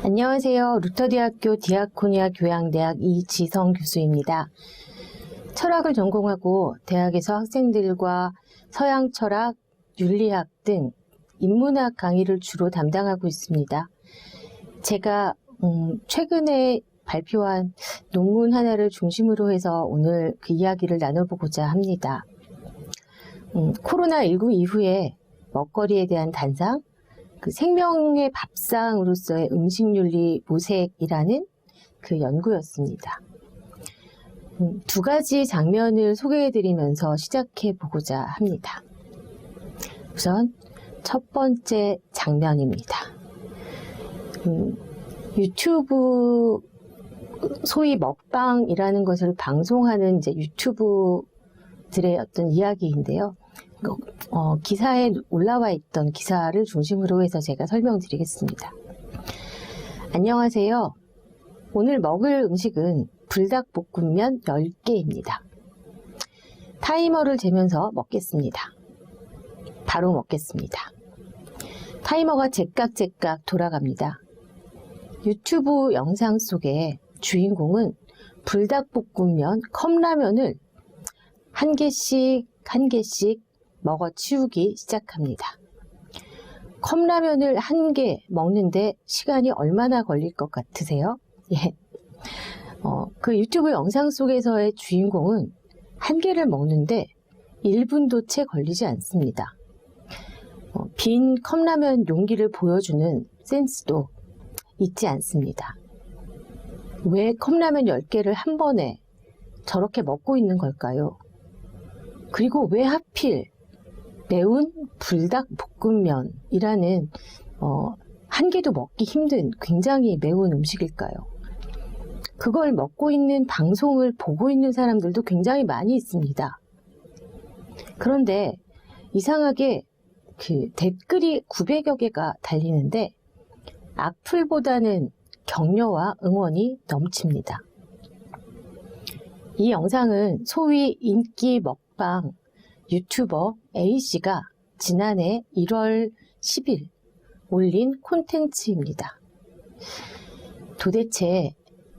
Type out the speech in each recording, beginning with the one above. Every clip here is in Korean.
안녕하세요. 루터대학교 디아코니아 교양대학 이지성 교수입니다. 철학을 전공하고 대학에서 학생들과 서양 철학, 윤리학 등 인문학 강의를 주로 담당하고 있습니다. 제가 최근에 발표한 논문 하나를 중심으로 해서 오늘 그 이야기를 나눠보고자 합니다. 코로나19 이후에 먹거리에 대한 단상, 그 생명의 밥상으로서의 음식윤리 모색이라는 그 연구였습니다. 두 가지 장면을 소개해드리면서 시작해보고자 합니다. 우선 첫 번째 장면입니다. 유튜브, 소위 먹방이라는 것을 방송하는 이제 유튜브들의 어떤 이야기인데요. 기사에 올라와 있던 기사를 중심으로 해서 제가 설명드리겠습니다. 안녕하세요. 오늘 먹을 음식은 불닭볶음면 10개입니다. 타이머를 재면서 먹겠습니다. 바로 먹겠습니다. 타이머가 제깍제깍 돌아갑니다. 유튜브 영상 속에 주인공은 불닭볶음면, 컵라면을 한 개씩 먹어 치우기 시작합니다. 컵라면을 한 개 먹는데 시간이 얼마나 걸릴 것 같으세요? 예. 그 유튜브 영상 속에서의 주인공은 한 개를 먹는데 1분도 채 걸리지 않습니다. 빈 컵라면 용기를 보여주는 센스도 있지 않습니다. 왜 컵라면 10개를 한 번에 저렇게 먹고 있는 걸까요? 그리고 왜 하필 매운 불닭볶음면이라는 한 개도 먹기 힘든 굉장히 매운 음식일까요? 그걸 먹고 있는 방송을 보고 있는 사람들도 굉장히 많이 있습니다. 그런데 이상하게 그 댓글이 900여 개가 달리는데 악플보다는 격려와 응원이 넘칩니다. 이 영상은 소위 인기 먹방 유튜버 A씨가 지난해 1월 10일 올린 콘텐츠입니다. 도대체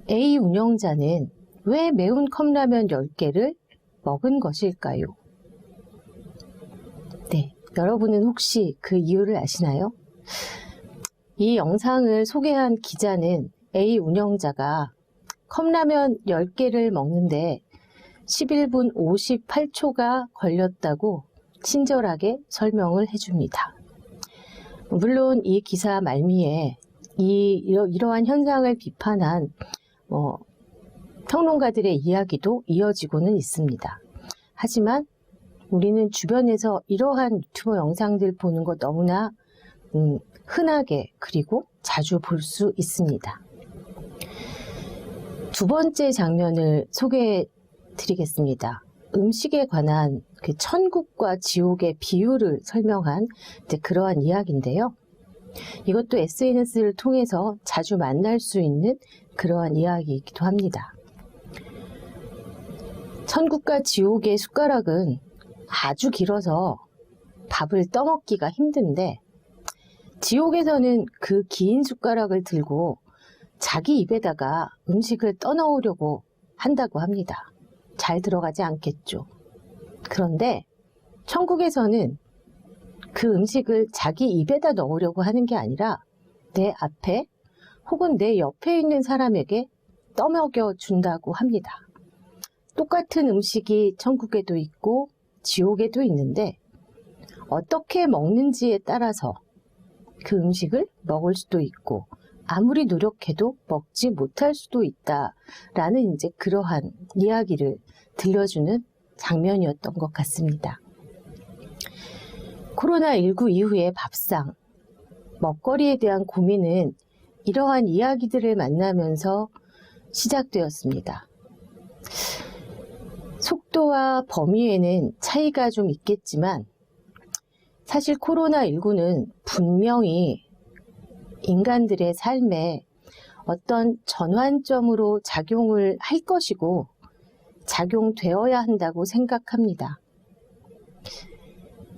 A 운영자는 왜 매운 컵라면 10개를 먹은 것일까요? 네, 여러분은 혹시 그 이유를 아시나요? 이 영상을 소개한 기자는 A 운영자가 컵라면 10개를 먹는데 11분 58초가 걸렸다고 친절하게 설명을 해줍니다. 물론 이 기사 말미에 이러한 현상을 비판한 평론가들의 이야기도 이어지고는 있습니다. 하지만 우리는 주변에서 이러한 유튜버 영상들 보는 거 너무나 흔하게 그리고 자주 볼 수 있습니다. 두 번째 장면을 소개해 드리겠습니다. 음식에 관한 그 천국과 지옥의 비유를 설명한 그러한 이야기인데요. 이것도 SNS를 통해서 자주 만날 수 있는 그러한 이야기이기도 합니다. 천국과 지옥의 숟가락은 아주 길어서 밥을 떠먹기가 힘든데 지옥에서는 그 긴 숟가락을 들고 자기 입에다가 음식을 떠넣으려고 한다고 합니다. 잘 들어가지 않겠죠. 그런데 천국에서는 그 음식을 자기 입에다 넣으려고 하는 게 아니라 내 앞에 혹은 내 옆에 있는 사람에게 떠먹여 준다고 합니다. 똑같은 음식이 천국에도 있고 지옥에도 있는데 어떻게 먹는지에 따라서 그 음식을 먹을 수도 있고 아무리 노력해도 먹지 못할 수도 있다라는 이제 그러한 이야기를 들려주는 장면이었던 것 같습니다. 코로나19 이후의 밥상, 먹거리에 대한 고민은 이러한 이야기들을 만나면서 시작되었습니다. 속도와 범위에는 차이가 좀 있겠지만 사실 코로나19는 분명히 인간들의 삶에 어떤 전환점으로 작용을 할 것이고 작용되어야 한다고 생각합니다.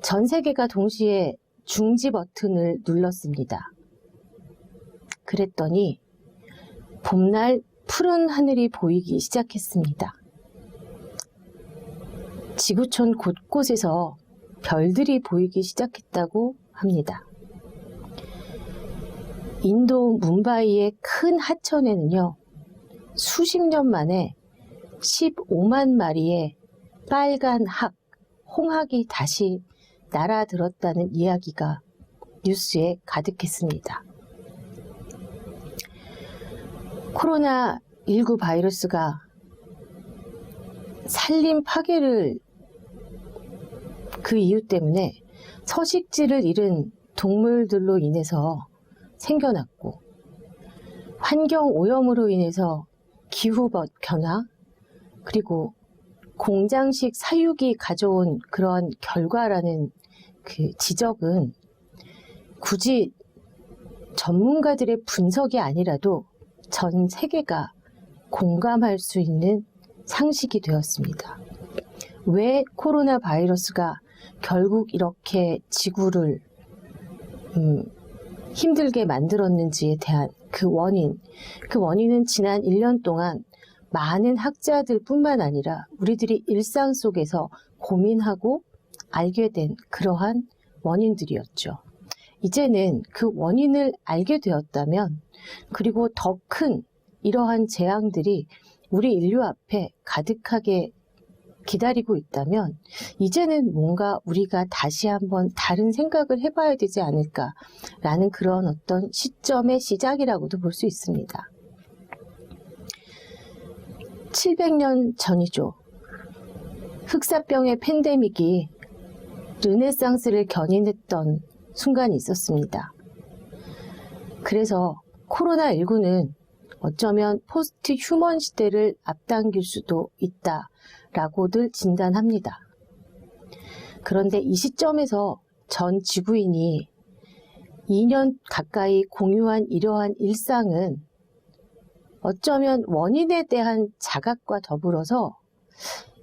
전 세계가 동시에 중지 버튼을 눌렀습니다. 그랬더니 봄날 푸른 하늘이 보이기 시작했습니다. 지구촌 곳곳에서 별들이 보이기 시작했다고 합니다. 인도 뭄바이의 큰 하천에는요, 수십 년 만에 15만 마리의 빨간 홍학이 다시 날아들었다는 이야기가 뉴스에 가득했습니다. 코로나19 바이러스가 산림 파괴를 그 이유 때문에 서식지를 잃은 동물들로 인해서 생겨났고, 환경 오염으로 인해서 기후 변화, 그리고 공장식 사육이 가져온 그런 결과라는 그 지적은 굳이 전문가들의 분석이 아니라도 전 세계가 공감할 수 있는 상식이 되었습니다. 왜 코로나 바이러스가 결국 이렇게 지구를 힘들게 만들었는지에 대한 그 원인은 지난 1년 동안 많은 학자들 뿐만 아니라 우리들이 일상 속에서 고민하고 알게 된 그러한 원인들이었죠. 이제는 그 원인을 알게 되었다면, 그리고 더 큰 이러한 재앙들이 우리 인류 앞에 가득하게 기다리고 있다면, 이제는 뭔가 우리가 다시 한번 다른 생각을 해봐야 되지 않을까라는 그런 어떤 시점의 시작이라고도 볼 수 있습니다. 700년 전이죠. 흑사병의 팬데믹이 르네상스를 견인했던 순간이 있었습니다. 그래서 코로나19는 어쩌면 포스트 휴먼 시대를 앞당길 수도 있다라고들 진단합니다. 그런데 이 시점에서 전 지구인이 2년 가까이 공유한 이러한 일상은 어쩌면 원인에 대한 자각과 더불어서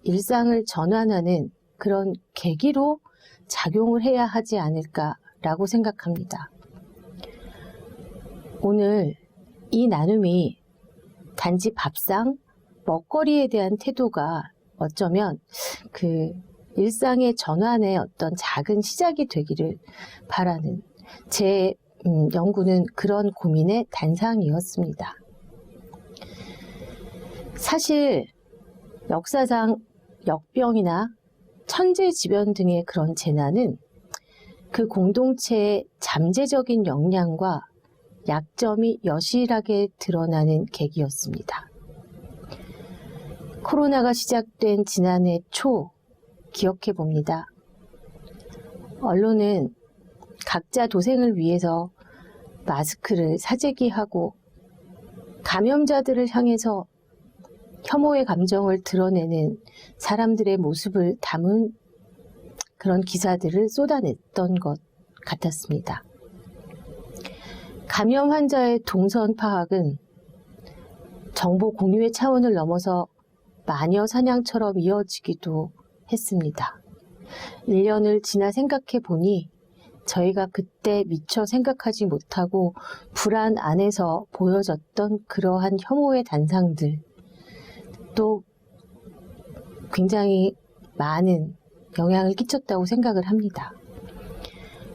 일상을 전환하는 그런 계기로 작용을 해야 하지 않을까라고 생각합니다. 오늘 이 나눔이 단지 밥상, 먹거리에 대한 태도가 어쩌면 그 일상의 전환의 어떤 작은 시작이 되기를 바라는 제 연구는 그런 고민의 단상이었습니다. 사실 역사상 역병이나 천재지변 등의 그런 재난은 그 공동체의 잠재적인 역량과 약점이 여실하게 드러나는 계기였습니다. 코로나가 시작된 지난해 초 기억해 봅니다. 언론은 각자 도생을 위해서 마스크를 사재기하고 감염자들을 향해서 혐오의 감정을 드러내는 사람들의 모습을 담은 그런 기사들을 쏟아냈던 것 같았습니다. 감염 환자의 동선 파악은 정보 공유의 차원을 넘어서 마녀 사냥처럼 이어지기도 했습니다. 1년을 지나 생각해 보니 저희가 그때 미처 생각하지 못하고 불안 안에서 보여졌던 그러한 혐오의 단상들, 또 굉장히 많은 영향을 끼쳤다고 생각을 합니다.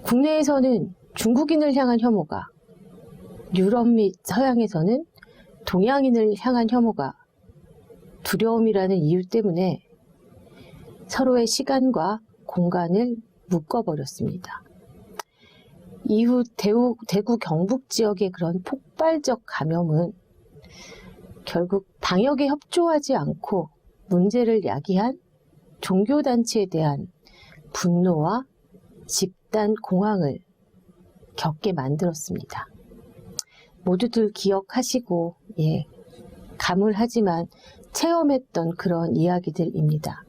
국내에서는 중국인을 향한 혐오가, 유럽 및 서양에서는 동양인을 향한 혐오가 두려움이라는 이유 때문에 서로의 시간과 공간을 묶어버렸습니다. 이후 대구 경북 지역의 그런 폭발적 감염은 결국 방역에 협조하지 않고 문제를 야기한 종교단체에 대한 분노와 집단 공황을 겪게 만들었습니다. 모두들 기억하시고 가물하지만 체험했던 그런 이야기들입니다.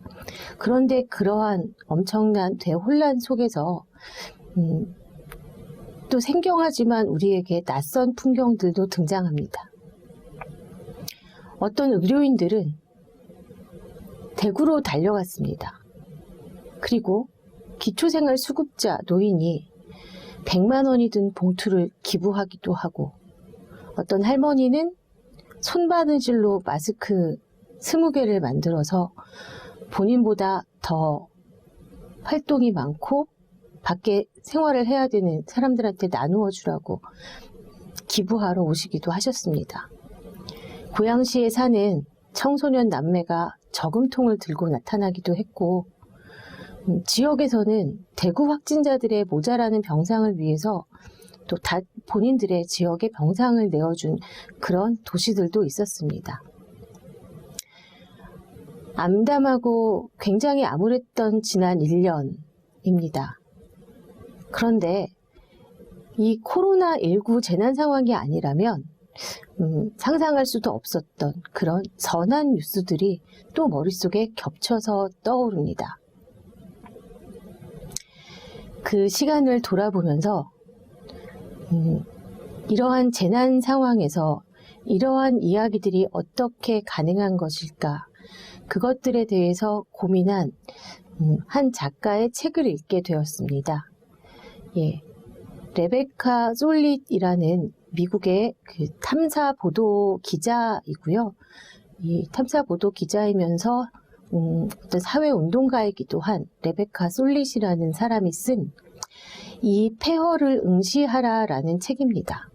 그런데 그러한 엄청난 대혼란 속에서 또 생경하지만 우리에게 낯선 풍경들도 등장합니다. 어떤 의료인들은 대구로 달려갔습니다. 그리고 기초생활수급자 노인이 100만 원이 든 봉투를 기부하기도 하고, 어떤 할머니는 손바느질로 마스크 20개를 만들어서 본인보다 더 활동이 많고 밖에 생활을 해야 되는 사람들한테 나누어 주라고 기부하러 오시기도 하셨습니다. 고양시에 사는 청소년 남매가 저금통을 들고 나타나기도 했고, 지역에서는 대구 확진자들의 모자라는 병상을 위해서 또 본인들의 지역에 병상을 내어준 그런 도시들도 있었습니다. 암담하고 굉장히 암울했던 지난 1년입니다. 그런데 이 코로나19 재난 상황이 아니라면 상상할 수도 없었던 그런 선한 뉴스들이 또 머릿속에 겹쳐서 떠오릅니다. 그 시간을 돌아보면서 이러한 재난 상황에서 이러한 이야기들이 어떻게 가능한 것일까, 그것들에 대해서 고민한 한 작가의 책을 읽게 되었습니다. 예, 레베카 솔릿이라는 미국의 그 탐사 보도 기자이고요. 이 탐사 보도 기자이면서 어떤 사회 운동가이기도 한 레베카 솔릿이라는 사람이 쓴 이 폐허를 응시하라라는 책입니다.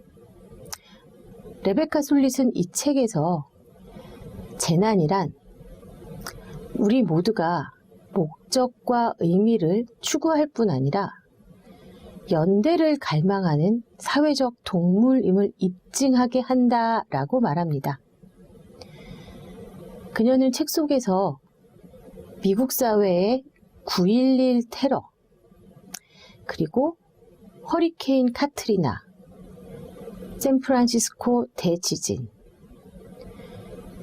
레베카 솔릿은 이 책에서 재난이란 우리 모두가 목적과 의미를 추구할 뿐 아니라 연대를 갈망하는 사회적 동물임을 입증하게 한다라고 말합니다. 그녀는 책 속에서 미국 사회의 9.11 테러, 그리고 허리케인 카트리나, 샌프란시스코 대지진,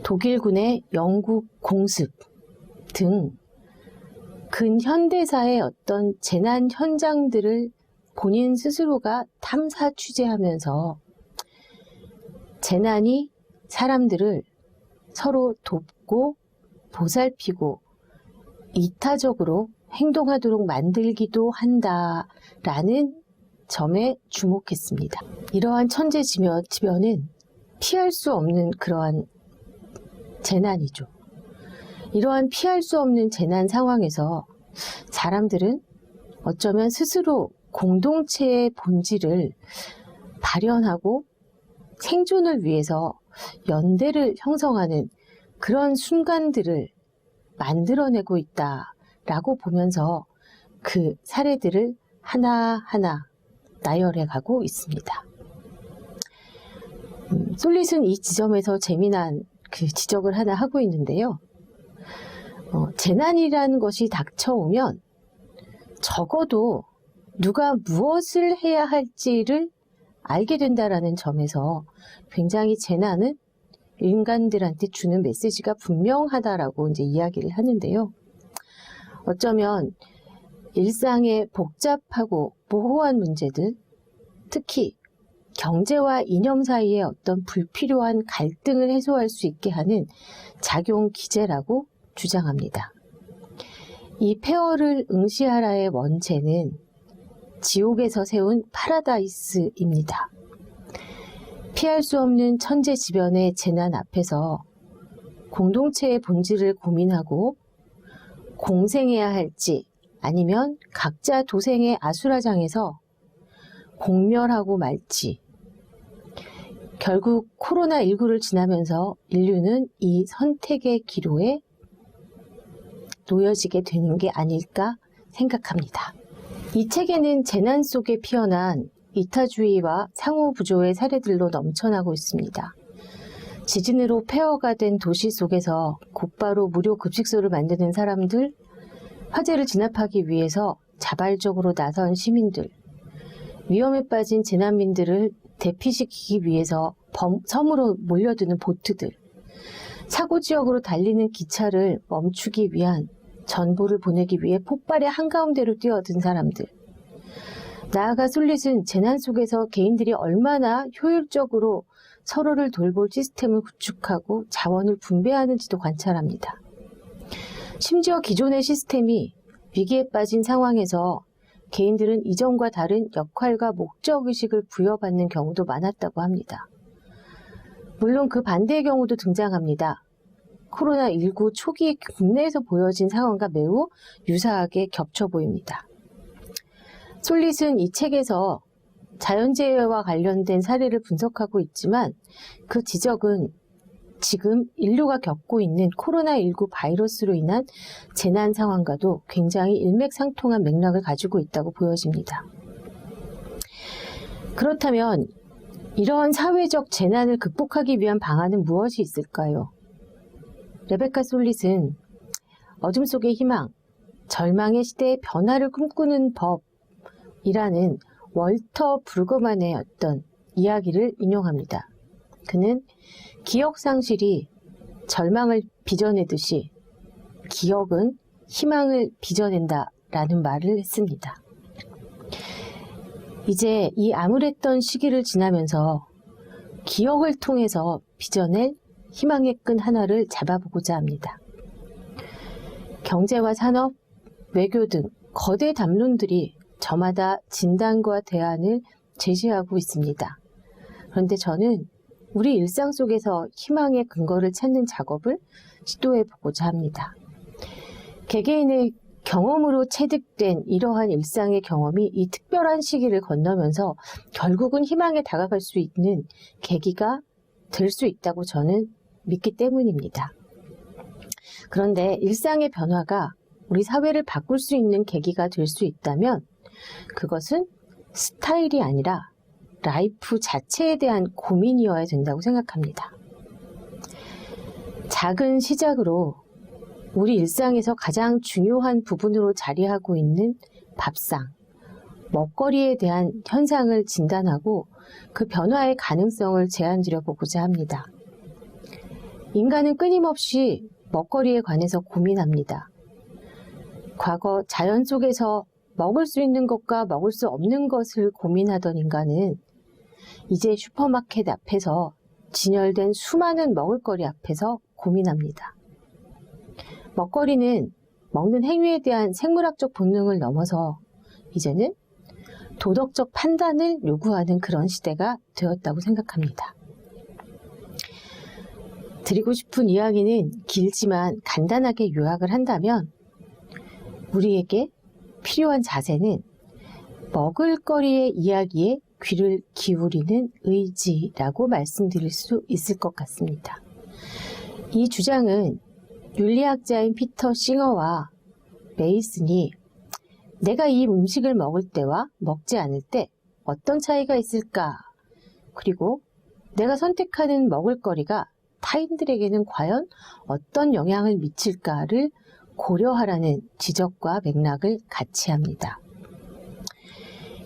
독일군의 영국 공습 등 근현대사의 어떤 재난 현장들을 본인 스스로가 탐사 취재하면서 재난이 사람들을 서로 돕고 보살피고 이타적으로 행동하도록 만들기도 한다라는 점에 주목했습니다. 이러한 천재지변은 피할 수 없는 그러한 재난이죠. 이러한 피할 수 없는 재난 상황에서 사람들은 어쩌면 스스로 공동체의 본질을 발현하고 생존을 위해서 연대를 형성하는 그런 순간들을 만들어내고 있다라고 보면서 그 사례들을 하나하나 나열해 가고 있습니다. 솔릿은 이 지점에서 재미난 그 지적을 하나 하고 있는데요. 재난이라는 것이 닥쳐오면 적어도 누가 무엇을 해야 할지를 알게 된다라는 점에서 굉장히 재난은 인간들한테 주는 메시지가 분명하다라고 이제 이야기를 하는데요. 어쩌면 일상의 복잡하고 모호한 문제들, 특히 경제와 이념 사이의 어떤 불필요한 갈등을 해소할 수 있게 하는 작용 기제라고 주장합니다. 이 폐허를 응시하라의 원체는 지옥에서 세운 파라다이스입니다. 피할 수 없는 천재지변의 재난 앞에서 공동체의 본질을 고민하고 공생해야 할지 아니면 각자 도생의 아수라장에서 공멸하고 말지, 결국 코로나19를 지나면서 인류는 이 선택의 기로에 놓여지게 되는 게 아닐까 생각합니다. 이 책에는 재난 속에 피어난 이타주의와 상호부조의 사례들로 넘쳐나고 있습니다. 지진으로 폐허가 된 도시 속에서 곧바로 무료 급식소를 만드는 사람들, 화재를 진압하기 위해서 자발적으로 나선 시민들, 위험에 빠진 재난민들을 대피시키기 위해서 섬으로 몰려드는 보트들, 사고 지역으로 달리는 기차를 멈추기 위한 전보를 보내기 위해 폭발의 한가운데로 뛰어든 사람들, 나아가 솔릿은 재난 속에서 개인들이 얼마나 효율적으로 서로를 돌볼 시스템을 구축하고 자원을 분배하는지도 관찰합니다. 심지어 기존의 시스템이 위기에 빠진 상황에서 개인들은 이전과 다른 역할과 목적의식을 부여받는 경우도 많았다고 합니다. 물론 그 반대의 경우도 등장합니다. 코로나19 초기에 국내에서 보여진 상황과 매우 유사하게 겹쳐 보입니다. 솔릿은 이 책에서 자연재해와 관련된 사례를 분석하고 있지만 그 지적은 지금 인류가 겪고 있는 코로나19 바이러스로 인한 재난 상황과도 굉장히 일맥상통한 맥락을 가지고 있다고 보여집니다. 그렇다면 이러한 사회적 재난을 극복하기 위한 방안은 무엇이 있을까요? 레베카 솔릿은 어둠 속의 희망, 절망의 시대의 변화를 꿈꾸는 법이라는 월터 브루거만의 어떤 이야기를 인용합니다. 그는 기억 상실이 절망을 빚어내듯이 기억은 희망을 빚어낸다라는 말을 했습니다. 이제 이 암울했던 시기를 지나면서 기억을 통해서 빚어낼 희망의 끈 하나를 잡아보고자 합니다. 경제와 산업, 외교 등 거대 담론들이 저마다 진단과 대안을 제시하고 있습니다. 그런데 저는 우리 일상 속에서 희망의 근거를 찾는 작업을 시도해 보고자 합니다. 개개인의 경험으로 체득된 이러한 일상의 경험이 이 특별한 시기를 건너면서 결국은 희망에 다가갈 수 있는 계기가 될 수 있다고 저는 믿기 때문입니다. 그런데 일상의 변화가 우리 사회를 바꿀 수 있는 계기가 될 수 있다면 그것은 스타일이 아니라 라이프 자체에 대한 고민이어야 된다고 생각합니다. 작은 시작으로 우리 일상에서 가장 중요한 부분으로 자리하고 있는 밥상, 먹거리에 대한 현상을 진단하고 그 변화의 가능성을 제안드려 보고자 합니다. 인간은 끊임없이 먹거리에 관해서 고민합니다. 과거 자연 속에서 먹을 수 있는 것과 먹을 수 없는 것을 고민하던 인간은 이제 슈퍼마켓 앞에서 진열된 수많은 먹을거리 앞에서 고민합니다. 먹거리는 먹는 행위에 대한 생물학적 본능을 넘어서 이제는 도덕적 판단을 요구하는 그런 시대가 되었다고 생각합니다. 드리고 싶은 이야기는 길지만 간단하게 요약을 한다면 우리에게 필요한 자세는 먹을거리의 이야기에 귀를 기울이는 의지라고 말씀드릴 수 있을 것 같습니다. 이 주장은 윤리학자인 피터 싱어와 메이슨이 내가 이 음식을 먹을 때와 먹지 않을 때 어떤 차이가 있을까? 그리고 내가 선택하는 먹을거리가 타인들에게는 과연 어떤 영향을 미칠까를 고려하라는 지적과 맥락을 같이 합니다.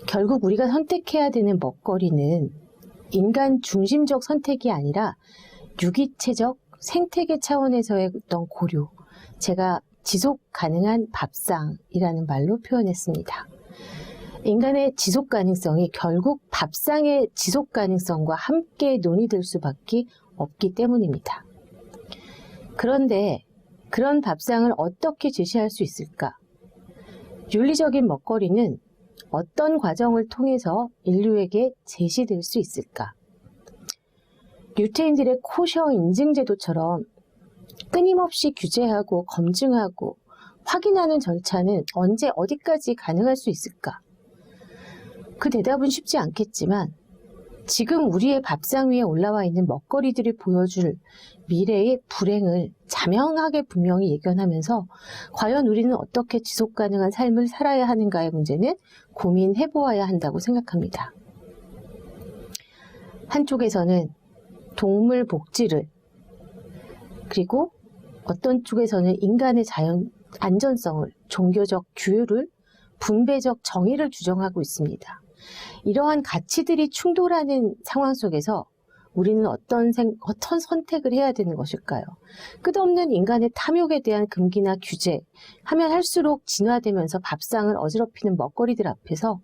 결국 우리가 선택해야 되는 먹거리는 인간 중심적 선택이 아니라 유기체적 생태계 차원에서의 어떤 고려, 제가 지속 가능한 밥상이라는 말로 표현했습니다. 인간의 지속 가능성이 결국 밥상의 지속 가능성과 함께 논의될 수밖에 없기 때문입니다. 그런데 그런 밥상을 어떻게 제시할 수 있을까? 윤리적인 먹거리는 어떤 과정을 통해서 인류에게 제시될 수 있을까? 유태인들의 코셔 인증 제도처럼 끊임없이 규제하고 검증하고 확인하는 절차는 언제 어디까지 가능할 수 있을까? 그 대답은 쉽지 않겠지만 지금 우리의 밥상 위에 올라와 있는 먹거리들이 보여줄 미래의 불행을 자명하게 분명히 예견하면서 과연 우리는 어떻게 지속 가능한 삶을 살아야 하는가의 문제는 고민해 보아야 한다고 생각합니다. 한쪽에서는 동물 복지를, 그리고 어떤 쪽에서는 인간의 자연 안전성을, 종교적 규율을, 분배적 정의를 주장하고 있습니다. 이러한 가치들이 충돌하는 상황 속에서 우리는 어떤 선택을 해야 되는 것일까요? 끝없는 인간의 탐욕에 대한 금기나 규제, 하면 할수록 진화되면서 밥상을 어지럽히는 먹거리들 앞에서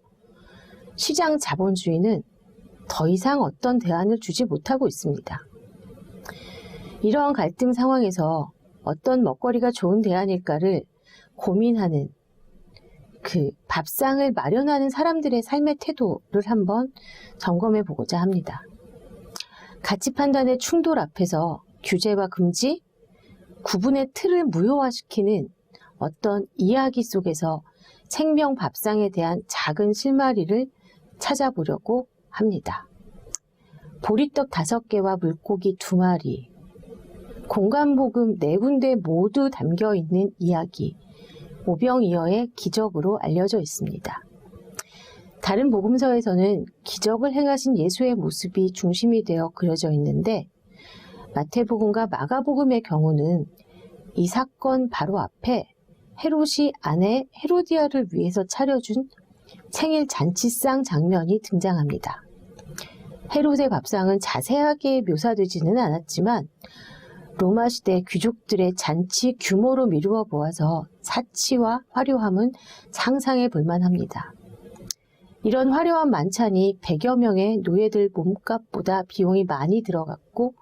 시장 자본주의는 더 이상 어떤 대안을 주지 못하고 있습니다. 이러한 갈등 상황에서 어떤 먹거리가 좋은 대안일까를 고민하는 그 밥상을 마련하는 사람들의 삶의 태도를 한번 점검해 보고자 합니다. 가치 판단의 충돌 앞에서 규제와 금지, 구분의 틀을 무효화시키는 어떤 이야기 속에서 생명 밥상에 대한 작은 실마리를 찾아보려고 합니다. 보리떡 5개와 물고기 2마리, 공간복음 4군데 모두 담겨있는 이야기, 오병이어의 기적으로 알려져 있습니다. 다른 복음서에서는 기적을 행하신 예수의 모습이 중심이 되어 그려져 있는데 마태복음과 마가복음의 경우는 이 사건 바로 앞에 헤롯이 아내 헤로디아를 위해서 차려준 생일 잔치상 장면이 등장합니다. 헤롯의 밥상은 자세하게 묘사되지는 않았지만 로마 시대 귀족들의 잔치 규모로 미루어 보아서 사치와 화려함은 상상해 볼 만합니다. 이런 화려한 만찬이 100여 명의 노예들 몸값보다 비용이 많이 들어갔고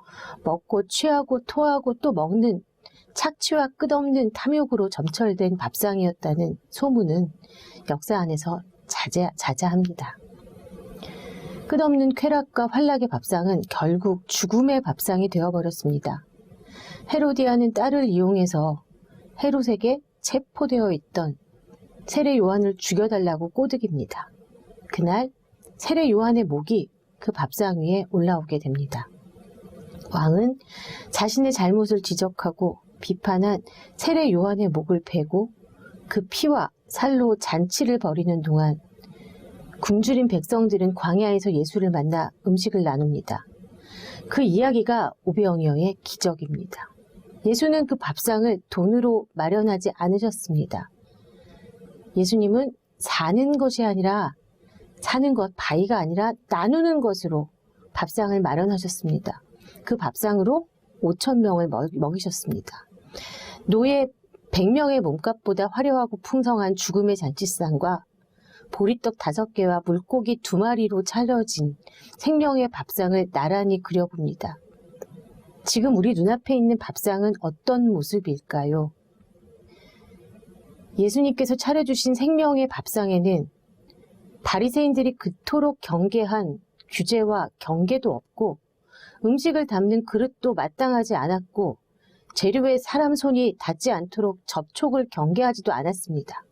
먹고 취하고 토하고 또 먹는 착취와 끝없는 탐욕으로 점철된 밥상이었다는 소문은 역사 안에서 자자합니다. 끝없는 쾌락과 환락의 밥상은 결국 죽음의 밥상이 되어버렸습니다. 헤로디아는 딸을 이용해서 헤롯에게 체포되어 있던 세례 요한을 죽여달라고 꼬드깁니다. 그날 세례 요한의 목이 그 밥상 위에 올라오게 됩니다. 왕은 자신의 잘못을 지적하고 비판한 세례 요한의 목을 베고 그 피와 살로 잔치를 벌이는 동안 굶주린 백성들은 광야에서 예수를 만나 음식을 나눕니다. 그 이야기가 오병이어의 기적입니다. 예수는 그 밥상을 돈으로 마련하지 않으셨습니다. 예수님은 사는 것이 아니라 사는 것, 바위가 아니라 나누는 것으로 밥상을 마련하셨습니다. 그 밥상으로 5,000명을 먹이셨습니다. 노예 100명의 몸값보다 화려하고 풍성한 죽음의 잔치상과 보리떡 5개와 물고기 2마리로 차려진 생명의 밥상을 나란히 그려봅니다. 지금 우리 눈앞에 있는 밥상은 어떤 모습일까요? 예수님께서 차려주신 생명의 밥상에는 바리새인들이 그토록 경계한 규제와 경계도 없고 음식을 담는 그릇도 마땅하지 않았고 재료에 사람 손이 닿지 않도록 접촉을 경계하지도 않았습니다.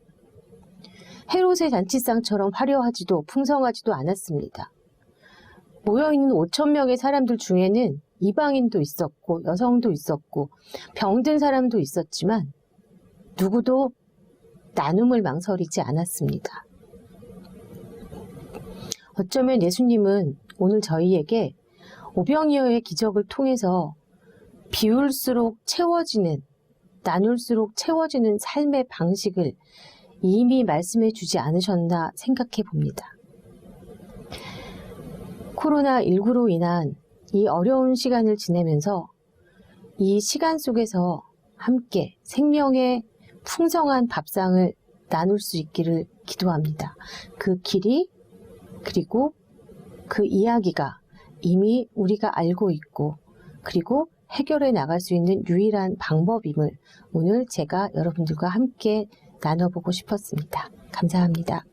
헤롯의 잔치상처럼 화려하지도 풍성하지도 않았습니다. 모여있는 5,000명의 사람들 중에는 이방인도 있었고 여성도 있었고 병든 사람도 있었지만 누구도 나눔을 망설이지 않았습니다. 어쩌면 예수님은 오늘 저희에게 오병이어의 기적을 통해서 비울수록 채워지는, 나눌수록 채워지는 삶의 방식을 이미 말씀해 주지 않으셨나 생각해 봅니다. 코로나19로 인한 이 어려운 시간을 지내면서 이 시간 속에서 함께 생명의 풍성한 밥상을 나눌 수 있기를 기도합니다. 그 길이 그리고 그 이야기가 이미 우리가 알고 있고 그리고 해결해 나갈 수 있는 유일한 방법임을 오늘 제가 여러분들과 함께 나눠보고 싶었습니다. 감사합니다.